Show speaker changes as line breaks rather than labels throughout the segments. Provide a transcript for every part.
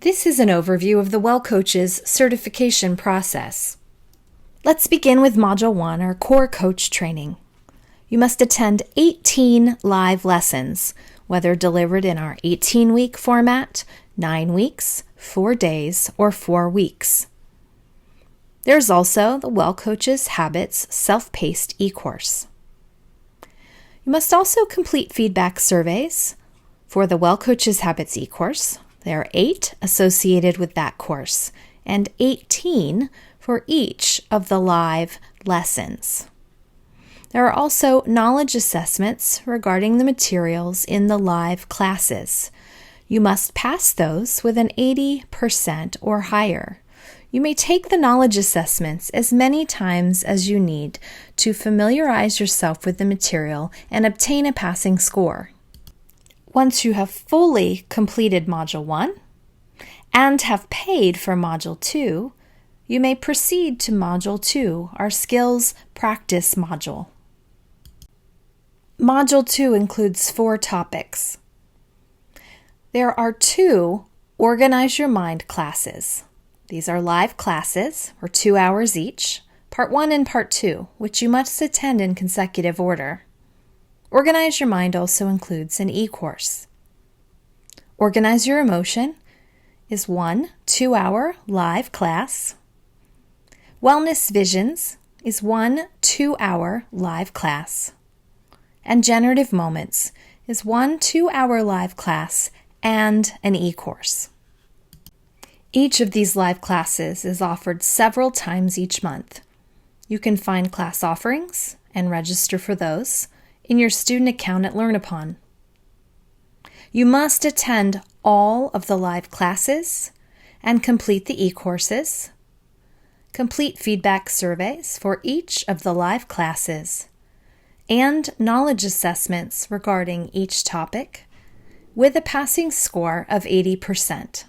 This is an overview of the WellCoaches certification process. Let's begin with Module 1, our Core Coach Training. You must attend 18 live lessons, whether delivered in our 18-week format, 9 weeks, 4 days, or 4 weeks. There's also the WellCoaches Habits self-paced e-course. You must also complete feedback surveys for the WellCoaches Habits e-course. There are 8 associated with that course and 18 for each of the live lessons. There are also knowledge assessments regarding the materials in the live classes. You must pass those with an 80% or higher. You may take the knowledge assessments as many times as you need to familiarize yourself with the material and obtain a passing score. Once you have fully completed Module 1 and have paid for Module 2, you may proceed to Module 2, our Skills Practice module. Module 2 includes 4 topics. There are 2 Organize Your Mind classes. These are live classes, or 2 hours each, Part 1 and Part 2, which you must attend in consecutive order. Organize Your Mind also includes an e-course. Organize Your Emotion is 1 2-hour live class. Wellness Visions is 1 2-hour live class. And Generative Moments is 1 2-hour live class and an e-course. Each of these live classes is offered several times each month. You can find class offerings and register for those in your student account at LearnUpon. You must attend all of the live classes and complete the e-courses, complete feedback surveys for each of the live classes, and knowledge assessments regarding each topic with a passing score of 80%.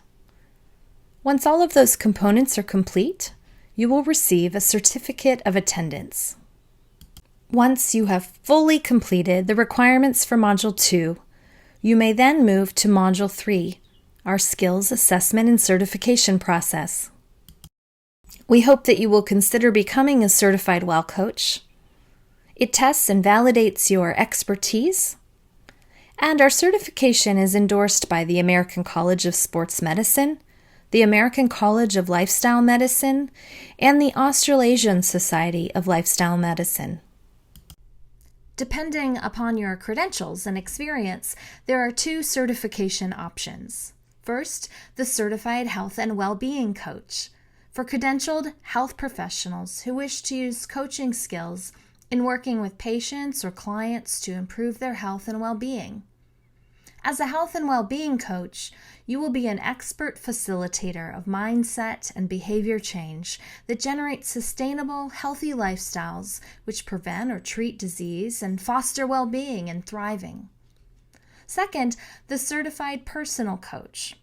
Once all of those components are complete, you will receive a certificate of attendance. Once you have fully completed the requirements for Module 2, you may then move to Module 3, our Skills Assessment and Certification process. We hope that you will consider becoming a certified well coach. It tests and validates your expertise, and our certification is endorsed by the American College of Sports Medicine, the American College of Lifestyle Medicine, and the Australasian Society of Lifestyle Medicine. Depending upon your credentials and experience, there are 2 certification options. First, the Certified Health and Well-Being Coach, for credentialed health professionals who wish to use coaching skills in working with patients or clients to improve their health and well-being. As a health and well-being coach, you will be an expert facilitator of mindset and behavior change that generates sustainable, healthy lifestyles which prevent or treat disease and foster well-being and thriving. Second, the Certified Personal Coach.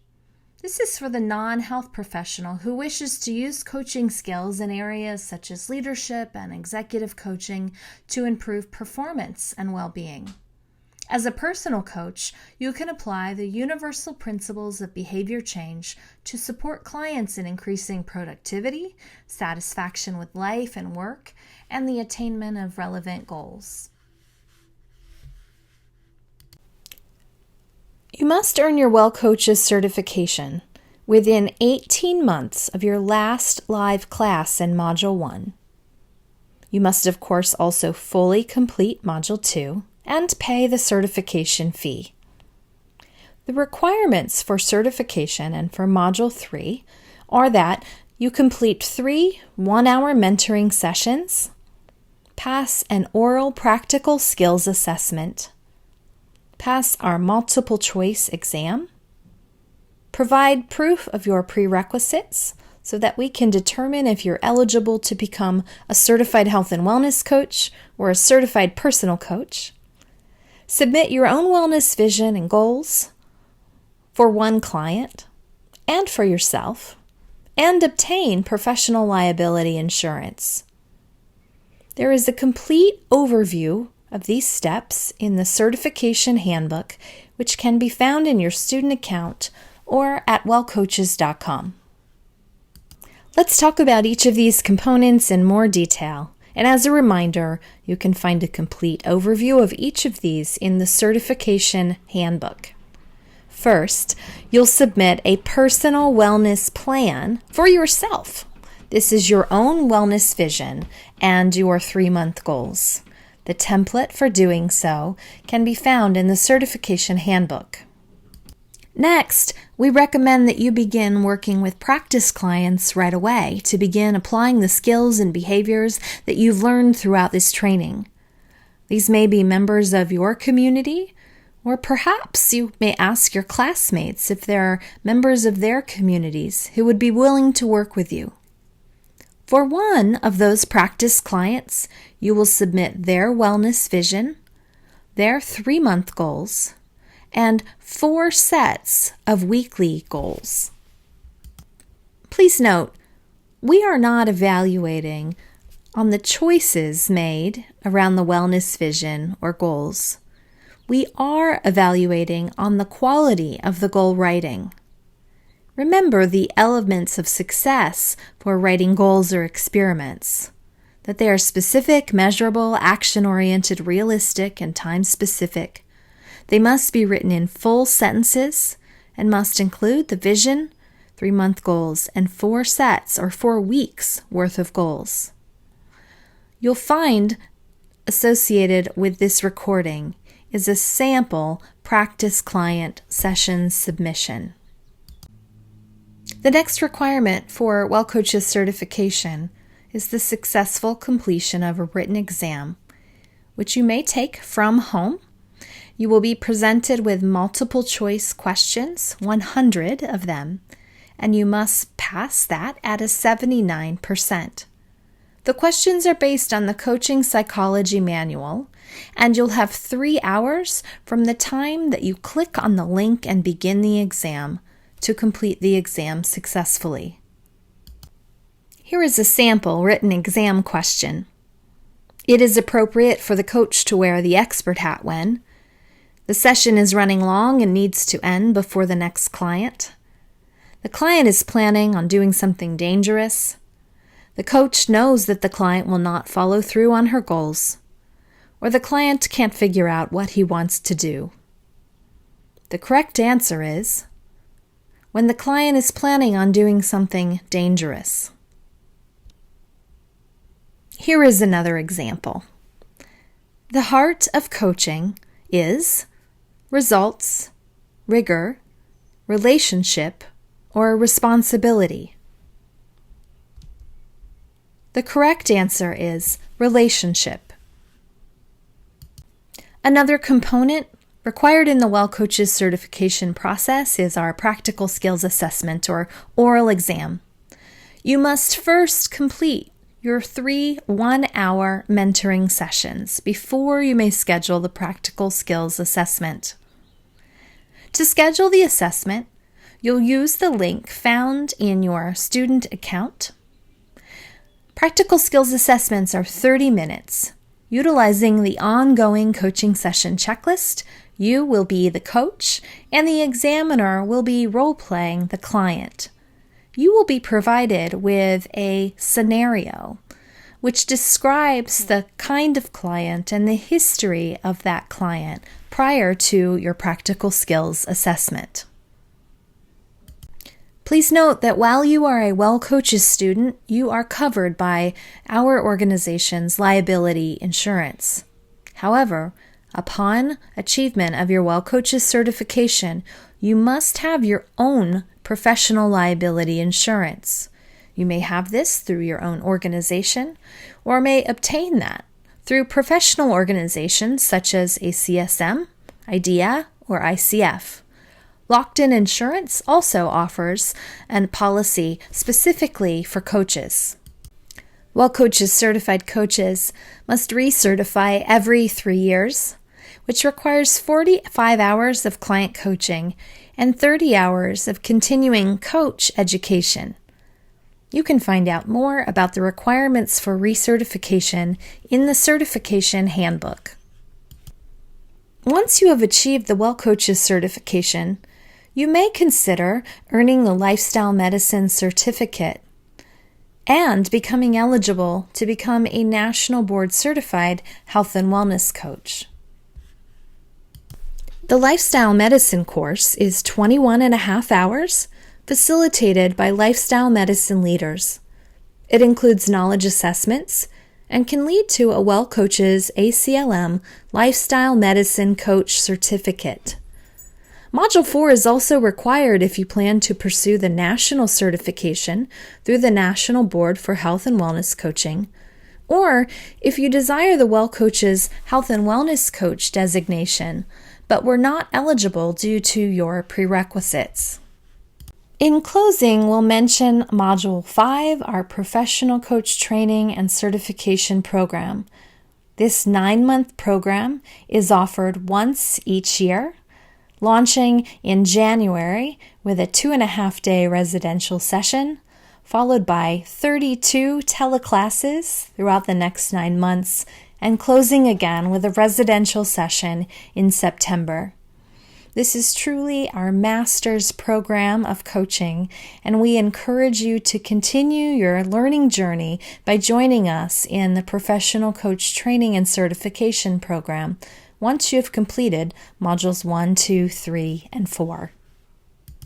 This is for the non-health professional who wishes to use coaching skills in areas such as leadership and executive coaching to improve performance and well-being. As a personal coach, you can apply the universal principles of behavior change to support clients in increasing productivity, satisfaction with life and work, and the attainment of relevant goals. You must earn your WellCoaches certification within 18 months of your last live class in Module 1. You must, of course, also fully complete Module 2 and pay the certification fee. The requirements for certification and for Module 3 are that you complete 3 one-hour mentoring sessions, pass an oral practical skills assessment, pass our multiple choice exam, provide proof of your prerequisites so that we can determine if you're eligible to become a certified health and wellness coach or a certified personal coach, submit your own wellness vision and goals for one client and for yourself, and obtain professional liability insurance. There is a complete overview of these steps in the certification handbook, which can be found in your student account or at wellcoaches.com. Let's talk about each of these components in more detail. And as a reminder, you can find a complete overview of each of these in the Certification Handbook. First, you'll submit a personal wellness plan for yourself. This is your own wellness vision and your 3-month goals. The template for doing so can be found in the Certification Handbook. Next, we recommend that you begin working with practice clients right away to begin applying the skills and behaviors that you've learned throughout this training. These may be members of your community, or perhaps you may ask your classmates if there are members of their communities who would be willing to work with you. For one of those practice clients, you will submit their wellness vision, their 3-month goals, and 4 sets of weekly goals. Please note, we are not evaluating on the choices made around the wellness vision or goals. We are evaluating on the quality of the goal writing. Remember the elements of success for writing goals or experiments, that they are specific, measurable, action-oriented, realistic, and time-specific. They must be written in full sentences and must include the vision, 3-month goals, and 4 sets or 4 weeks worth of goals. You'll find associated with this recording is a sample practice client session submission. The next requirement for WellCoaches certification is the successful completion of a written exam, which you may take from home. You will be presented with multiple choice questions, 100 of them, and you must pass that at a 79%. The questions are based on the Coaching Psychology Manual, and you'll have 3 hours from the time that you click on the link and begin the exam to complete the exam successfully. Here is a sample written exam question. It is appropriate for the coach to wear the expert hat when the session is running long and needs to end before the next client. The client is planning on doing something dangerous. The coach knows that the client will not follow through on her goals, or the client can't figure out what he wants to do. The correct answer is when the client is planning on doing something dangerous. Here is another example. The heart of coaching is results, rigor, relationship, or responsibility. The correct answer is relationship. Another component required in the WellCoaches certification process is our practical skills assessment or oral exam. You must first complete your 3 one-hour mentoring sessions before you may schedule the practical skills assessment. To schedule the assessment, you'll use the link found in your student account. Practical skills assessments are 30 minutes. Utilizing the ongoing coaching session checklist, you will be the coach and the examiner will be role-playing the client. You will be provided with a scenario which describes the kind of client and the history of that client prior to your practical skills assessment. Please note that while you are a WellCoaches student, you are covered by our organization's Liability Insurance. However, upon achievement of your WellCoaches certification, you must have your own professional liability insurance. You may have this through your own organization or may obtain that through professional organizations such as ACSM, IDEA, or ICF. Locked-in Insurance also offers a policy specifically for coaches. WellCoaches certified coaches must recertify every 3 years, which requires 45 hours of client coaching and 30 hours of continuing coach education. You can find out more about the requirements for recertification in the Certification Handbook. Once you have achieved the WellCoaches certification, you may consider earning the Lifestyle Medicine Certificate and becoming eligible to become a National Board Certified Health and Wellness Coach. The Lifestyle Medicine course is 21.5 hours, facilitated by lifestyle medicine leaders. It includes knowledge assessments and can lead to a WellCoaches ACLM Lifestyle Medicine Coach Certificate. Module 4 is also required if you plan to pursue the national certification through the National Board for Health and Wellness Coaching, or if you desire the WellCoaches Health and Wellness Coach designation, but were not eligible due to your prerequisites. In closing, we'll mention Module 5, our Professional Coach Training and Certification Program. This 9-month program is offered once each year, launching in January with a 2.5-day residential session, followed by 32 teleclasses throughout the next 9 months, and closing again with a residential session in September. This is truly our master's program of coaching, and we encourage you to continue your learning journey by joining us in the Professional Coach Training and Certification Program once you have completed Modules 1, 2, 3, and 4.